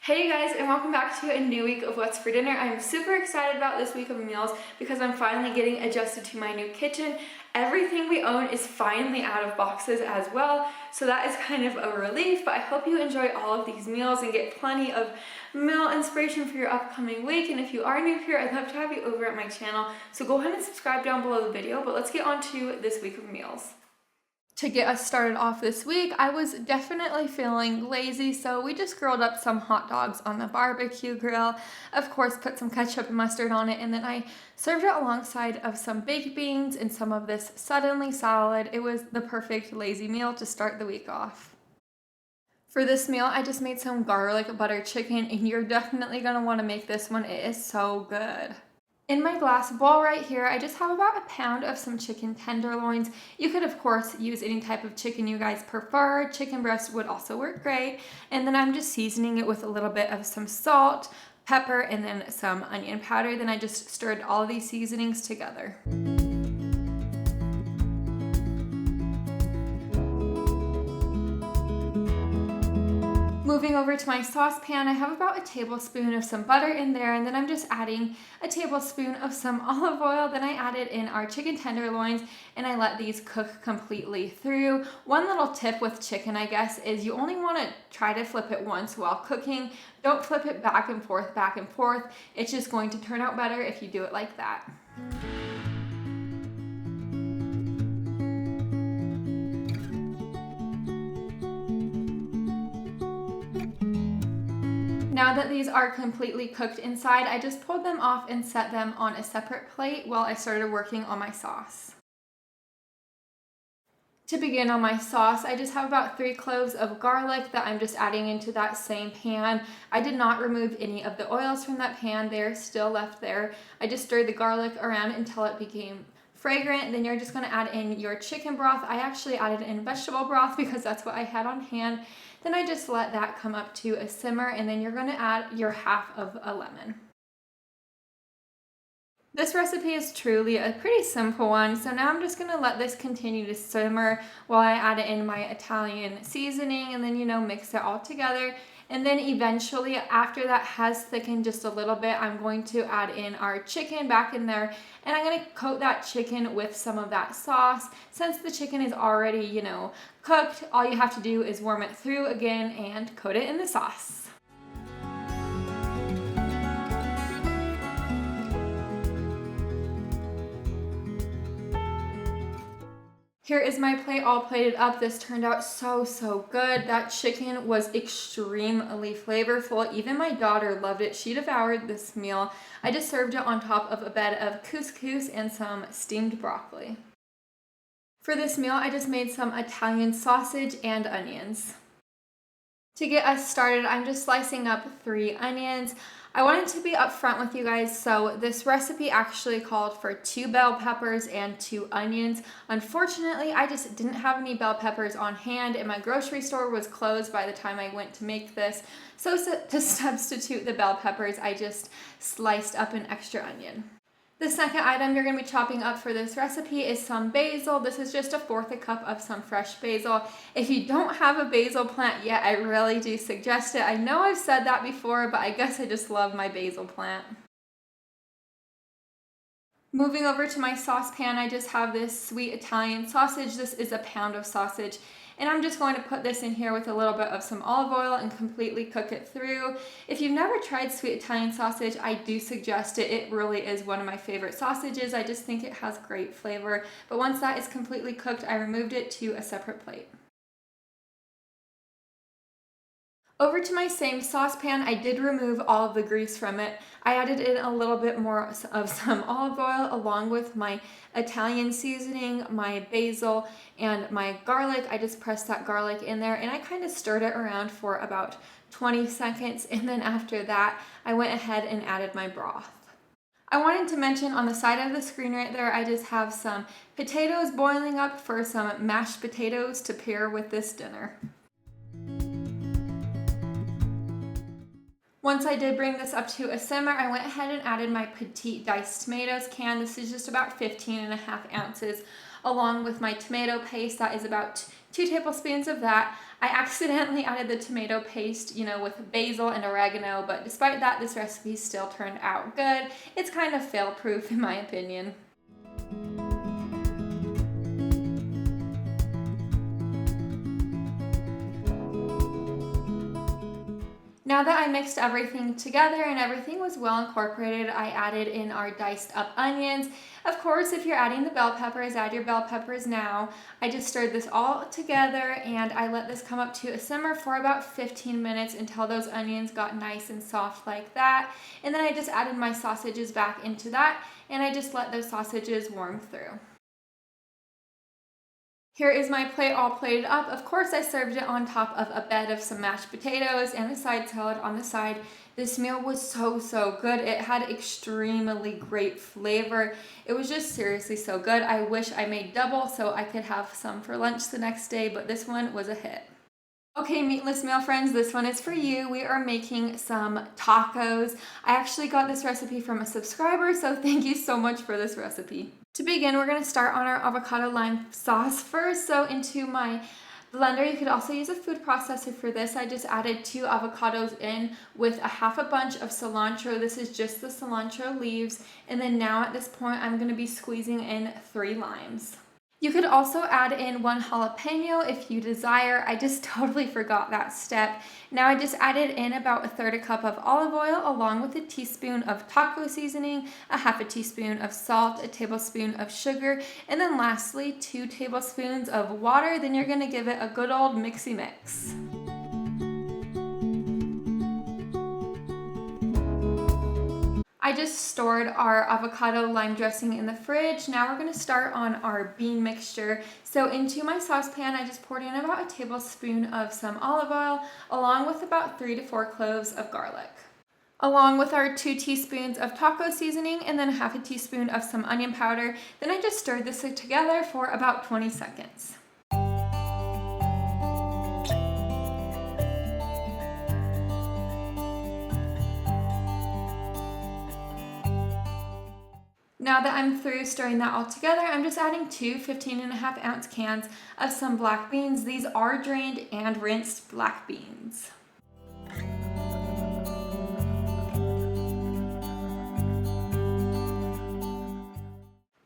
Hey guys, and welcome back to a new week of What's for Dinner. I'm super excited about this week of meals because I'm finally getting adjusted to my new kitchen. Everything we own is finally out of boxes as well, so that is kind of a relief, but I hope you enjoy all of these meals and get plenty of meal inspiration for your upcoming week. And if you are new here, I'd love to have you over at my channel, so go ahead and subscribe down below the video, but let's get on to this week of meals. To get us started off this week, I was definitely feeling lazy, so we just grilled up some hot dogs on the barbecue grill. Of course, put some ketchup and mustard on it, and then I served it alongside of some baked beans and some of this suddenly salad. It was the perfect lazy meal to start the week off. For this meal, I just made some garlic butter chicken, and you're definitely gonna wanna make this one. It is so good. In my glass bowl right here, I just have about a pound of some chicken tenderloins. You could, of course, use any type of chicken you guys prefer. Chicken breast would also work great. And then I'm just seasoning it with a little bit of some salt, pepper, and then some onion powder. Then I just stirred all of these seasonings together. Moving over to my saucepan, I have about a tablespoon of some butter in there, and then I'm just adding a tablespoon of some olive oil. Then I added in our chicken tenderloins, and I let these cook completely through. One little tip with chicken, I guess, is you only want to try to flip it once while cooking. Don't flip it back and forth, back and forth. It's just going to turn out better if you do it like that. Now that these are completely cooked inside, I just pulled them off and set them on a separate plate while I started working on my sauce. To begin on my sauce, I just have about 3 cloves of garlic that I'm just adding into that same pan. I did not remove any of the oils from that pan. They're still left there. I just stirred the garlic around until it became fragrant. Then you're just going to add in your chicken broth. I actually added in vegetable broth because that's what I had on hand. Then I just let that come up to a simmer, and then you're going to add your half of a lemon. This recipe is truly a pretty simple one, so now I'm just going to let this continue to simmer while I add in my Italian seasoning, and then, mix it all together. And then eventually, after that has thickened just a little bit, I'm going to add in our chicken back in there, and I'm going to coat that chicken with some of that sauce. Since the chicken is already, cooked, all you have to do is warm it through again and coat it in the sauce. Here is my plate all plated up. This turned out so good. That chicken was extremely flavorful. Even my daughter loved it. She devoured this meal. I just served it on top of a bed of couscous and some steamed broccoli. For this meal, I just made some Italian sausage and onions. To get us started, I'm just slicing up 3 onions. I wanted to be upfront with you guys, so this recipe actually called for 2 bell peppers and 2 onions. Unfortunately, I just didn't have any bell peppers on hand, and my grocery store was closed by the time I went to make this. So to substitute the bell peppers, I just sliced up an extra onion. The second item you're going to be chopping up for this recipe is some basil. This is just 1/4 cup of some fresh basil. If you don't have a basil plant yet, I really do suggest it. I know I've said that before, but I guess I just love my basil plant. Moving over to my saucepan, I just have this sweet Italian sausage. This is a pound of sausage. And I'm just going to put this in here with a little bit of some olive oil and completely cook it through. If you've never tried sweet Italian sausage, I do suggest it. It really is one of my favorite sausages. I just think it has great flavor. But once that is completely cooked, I removed it to a separate plate. Over to my same saucepan, I did remove all of the grease from it. I added in a little bit more of some olive oil along with my Italian seasoning, my basil, and my garlic. I just pressed that garlic in there, and I kind of stirred it around for about 20 seconds, and then after that, I went ahead and added my broth. I wanted to mention on the side of the screen right there, I just have some potatoes boiling up for some mashed potatoes to pair with this dinner. Once I did bring this up to a simmer, I went ahead and added my petite diced tomatoes can. This is just about 15.5 ounces along with my tomato paste. That is about 2 tablespoons of that. I accidentally added the tomato paste, with basil and oregano, but despite that, this recipe still turned out good. It's kind of fail-proof in my opinion. Now that I mixed everything together and everything was well incorporated, I added in our diced up onions. Of course, if you're adding the bell peppers, add your bell peppers now. I just stirred this all together and I let this come up to a simmer for about 15 minutes until those onions got nice and soft like that. And then I just added my sausages back into that and I just let those sausages warm through. Here is my plate all plated up. Of course, I served it on top of a bed of some mashed potatoes and a side salad on the side. This meal was so good. It had extremely great flavor. It was just seriously so good. I wish I made double so I could have some for lunch the next day, but this one was a hit. Okay, meatless meal friends, this one is for you. We are making some tacos. I actually got this recipe from a subscriber, so thank you so much for this recipe. To begin, we're going to start on our avocado lime sauce first. So into my blender, you could also use a food processor for this. I just added 2 avocados in with a half a bunch of cilantro. This is just the cilantro leaves. And then now at this point, I'm going to be squeezing in 3 limes. You could also add in 1 jalapeno if you desire. I just totally forgot that step. Now I just added in about 1/3 cup of olive oil along with a teaspoon of taco seasoning, a half a teaspoon of salt, a tablespoon of sugar, and then lastly 2 tablespoons of water. Then you're going to give it a good old mixy mix. I just stored our avocado lime dressing in the fridge. Now we're going to start on our bean mixture. So into my saucepan, I just poured in about a tablespoon of some olive oil, along with about 3 to 4 cloves of garlic, along with our 2 teaspoons of taco seasoning, and then half a teaspoon of some onion powder. Then I just stirred this together for about 20 seconds. Now that I'm through stirring that all together, I'm just adding 2 15.5-ounce cans of some black beans. These are drained and rinsed black beans.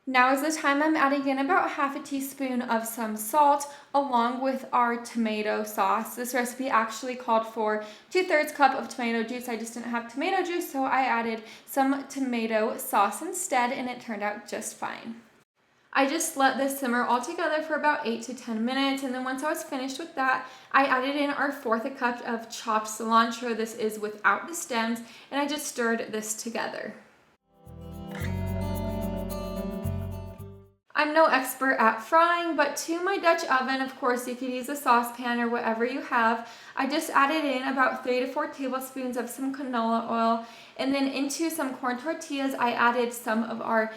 Now is the time I'm adding in about half a teaspoon of some salt along with our tomato sauce. This recipe actually called for 2/3 cup of tomato juice. I just didn't have tomato juice, so I added some tomato sauce instead and it turned out just fine. I just let this simmer all together for about 8 to 10 minutes, and then once I was finished with that, I added in our 1/4 cup of chopped cilantro. This is without the stems, and I just stirred this together. I'm no expert at frying, but to my Dutch oven, of course, you could use a saucepan or whatever you have. I just added in about 3 to 4 tablespoons of some canola oil, and then into some corn tortillas, I added some of our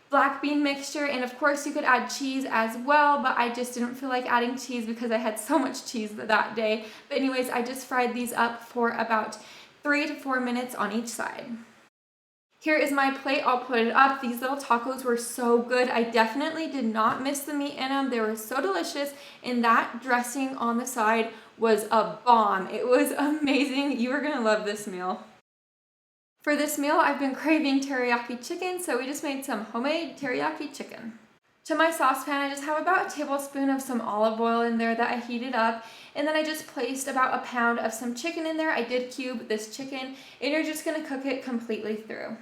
black bean mixture, and of course you could add cheese as well, but I just didn't feel like adding cheese because I had so much cheese that day. But anyways, I just fried these up for about 3 to 4 minutes on each side. Here is my plate, I'll put it up. These little tacos were so good. I definitely did not miss the meat in them. They were so delicious, and that dressing on the side was a bomb. It was amazing. You are gonna love this meal. For this meal, I've been craving teriyaki chicken, so we just made some homemade teriyaki chicken. To my saucepan, I just have about a tablespoon of some olive oil in there that I heated up, and then I just placed about a pound of some chicken in there. I did cube this chicken, and you're just gonna cook it completely through.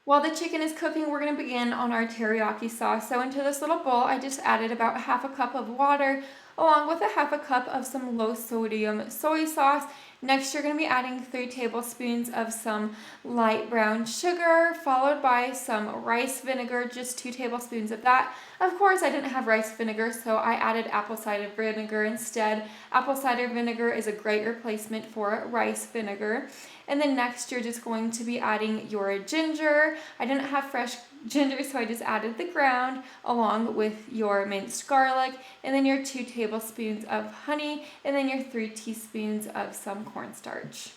While the chicken is cooking, we're going to begin on our teriyaki sauce. So into this little bowl, I just added about half a cup of water along with a half a cup of some low sodium soy sauce. Next, you're going to be adding 3 tablespoons of some light brown sugar, followed by some rice vinegar, just 2 tablespoons of that. Of course, I didn't have rice vinegar, so I added apple cider vinegar instead. Apple cider vinegar is a great replacement for rice vinegar. And then next, you're just going to be adding your ginger. I didn't have fresh ginger, so I just added the ground along with your minced garlic, and then your 2 tablespoons of honey, and then your 3 teaspoons of some cornstarch.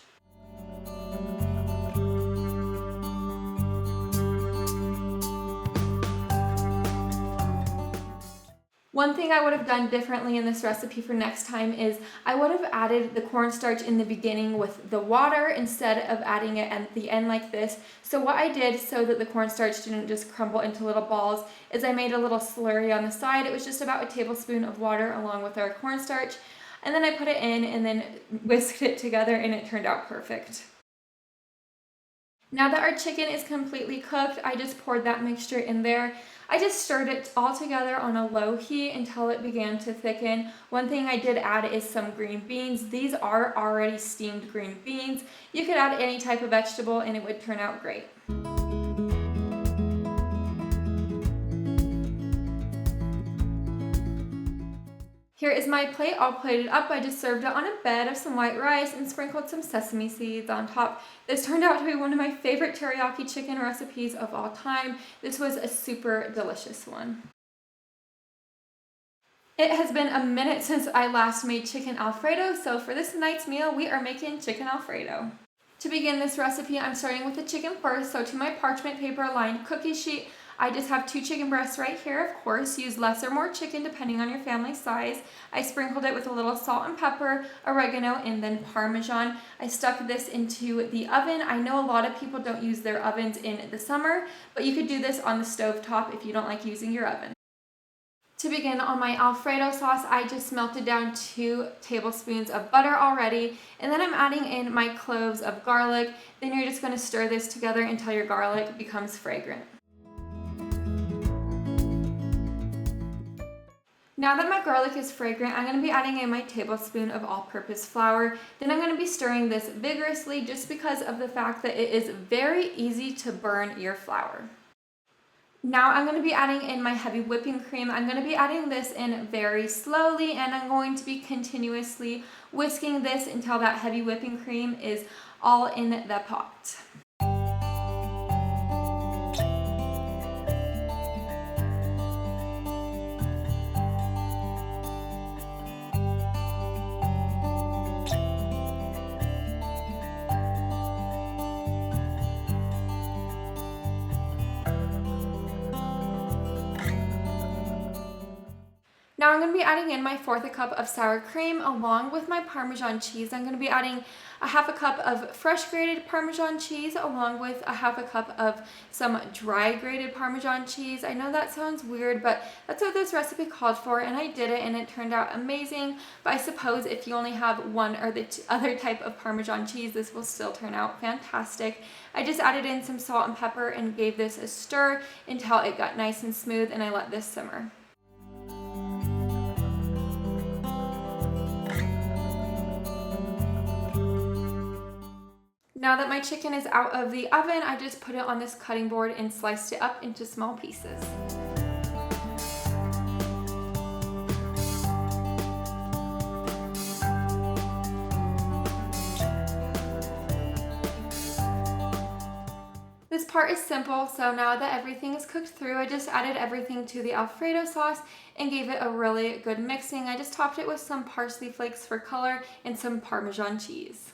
One thing I would have done differently in this recipe for next time is I would have added the cornstarch in the beginning with the water instead of adding it at the end like this. So what I did so that the cornstarch didn't just crumble into little balls is I made a little slurry on the side. It was just about a tablespoon of water along with our cornstarch. And then I put it in and then whisked it together, and it turned out perfect. Now that our chicken is completely cooked, I just poured that mixture in there. I just stirred it all together on a low heat until it began to thicken. One thing I did add is some green beans. These are already steamed green beans. You could add any type of vegetable and it would turn out great. Here is my plate all plated up. I just served it on a bed of some white rice and sprinkled some sesame seeds on top. This turned out to be one of my favorite teriyaki chicken recipes of all time. This was a super delicious one. It has been a minute since I last made chicken Alfredo, so for this night's meal, we are making chicken Alfredo. To begin this recipe, I'm starting with the chicken first, so to my parchment paper lined cookie sheet, I just have 2 chicken breasts right here. Of course, use less or more chicken depending on your family size. I sprinkled it with a little salt and pepper, oregano, and then Parmesan. I stuck this into the oven. I know a lot of people don't use their ovens in the summer, but you could do this on the stove top if you don't like using your oven. To begin on my Alfredo sauce, I just melted down 2 tablespoons of butter already, and then I'm adding in my cloves of garlic. Then you're just going to stir this together until your garlic becomes fragrant. Now that my garlic is fragrant, I'm going to be adding in my tablespoon of all-purpose flour. Then I'm going to be stirring this vigorously just because of the fact that it is very easy to burn your flour. Now I'm going to be adding in my heavy whipping cream. I'm going to be adding this in very slowly, and I'm going to be continuously whisking this until that heavy whipping cream is all in the pot. Now I'm going to be adding in my 1/4 cup of sour cream along with my Parmesan cheese. I'm going to be adding a 1/2 cup of fresh grated Parmesan cheese along with a 1/2 cup of some dry grated Parmesan cheese. I know that sounds weird, but that's what this recipe called for, and I did it and it turned out amazing. But I suppose if you only have one or the other type of Parmesan cheese, this will still turn out fantastic. I just added in some salt and pepper and gave this a stir until it got nice and smooth, and I let this simmer. Now that my chicken is out of the oven, I just put it on this cutting board and sliced it up into small pieces. This part is simple, so now that everything is cooked through, I just added everything to the Alfredo sauce and gave it a really good mixing. I just topped it with some parsley flakes for color and some Parmesan cheese.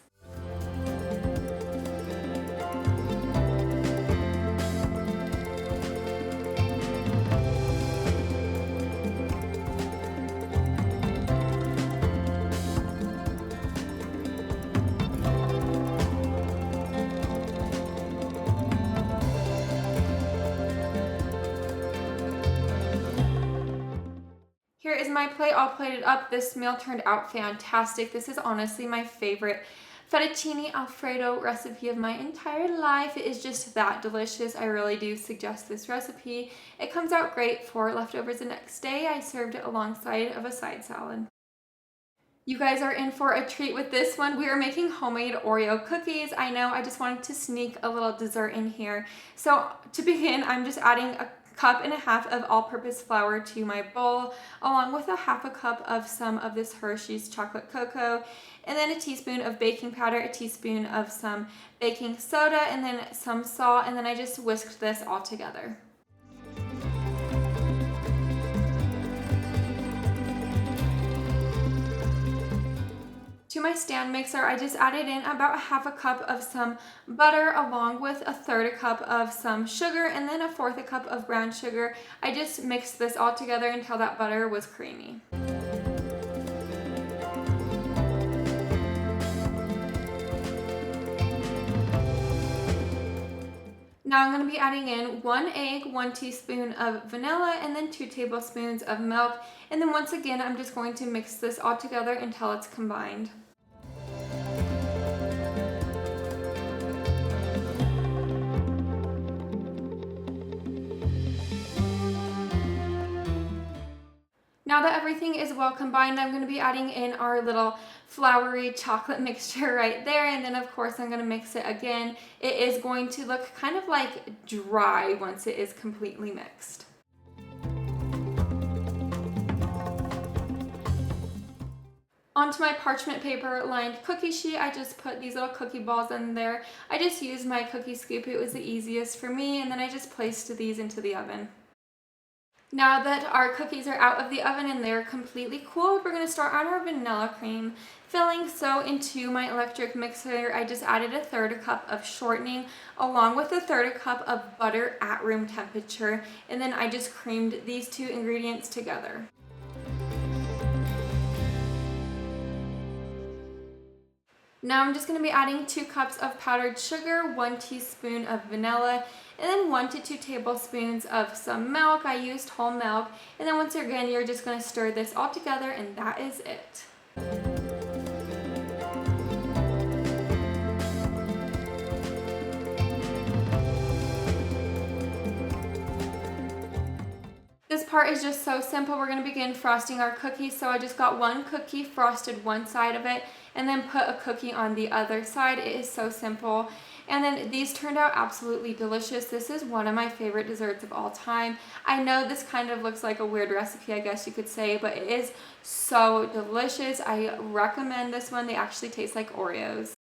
Here is my plate all plated up. This meal turned out fantastic. This is honestly my favorite fettuccine Alfredo recipe of my entire life. It is just that delicious. I really do suggest this recipe. It comes out great for leftovers the next day. I served it alongside of a side salad. You guys are in for a treat with this one. We are making homemade Oreo cookies. I know, I just wanted to sneak a little dessert in here. So to begin, I'm just adding a 1.5 cups of all-purpose flour to my bowl, along with a 1/2 cup of some of this Hershey's chocolate cocoa, and then a teaspoon of baking powder, a teaspoon of some baking soda, and then some salt, and then I just whisked this all together. To my stand mixer, I just added in about half a cup of some butter along with a third cup of some sugar and then a fourth cup of brown sugar. I just mixed this all together until that butter was creamy. Now I'm going to be adding in 1 egg, 1 teaspoon of vanilla, and then 2 tablespoons of milk. And then once again, I'm just going to mix this all together until it's combined. Now that everything is well combined, I'm going to be adding in our little floury chocolate mixture right there, and then of course I'm going to mix it again. It is going to look kind of like dry once it is completely mixed. Onto my parchment paper lined cookie sheet, I just put these little cookie balls in there. I just used my cookie scoop, it was the easiest for me, and then I just placed these into the oven. Now that our cookies are out of the oven and they're completely cooled, we're going to start on our vanilla cream filling. So into my electric mixer, I just added a third cup of shortening along with a third cup of butter at room temperature, and then I just creamed these two ingredients together. Now I'm just going to be adding 2 cups of powdered sugar, 1 teaspoon of vanilla, and then 1 to 2 tablespoons of some milk. I used whole milk. And then once again, you're just going to stir this all together, and that is it. This part is just so simple. We're going to begin frosting our cookies. So I just got 1 cookie, frosted one side of it, and then put a cookie on the other side. It is so simple. And then these turned out absolutely delicious. This is one of my favorite desserts of all time. I know this kind of looks like a weird recipe, I guess you could say, but it is so delicious. I recommend this one. They actually taste like Oreos.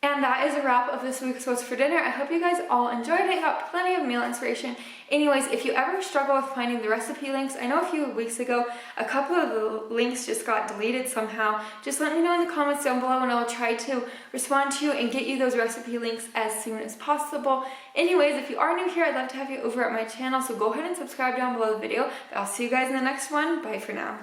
And that is a wrap of this week's What's for Dinner. I hope you guys all enjoyed it, got plenty of meal inspiration. Anyways, if you ever struggle with finding the recipe links, I know a few weeks ago, a couple of the links just got deleted somehow. Just let me know in the comments down below and I'll try to respond to you and get you those recipe links as soon as possible. Anyways, if you are new here, I'd love to have you over at my channel, so go ahead and subscribe down below the video. But I'll see you guys in the next one. Bye for now.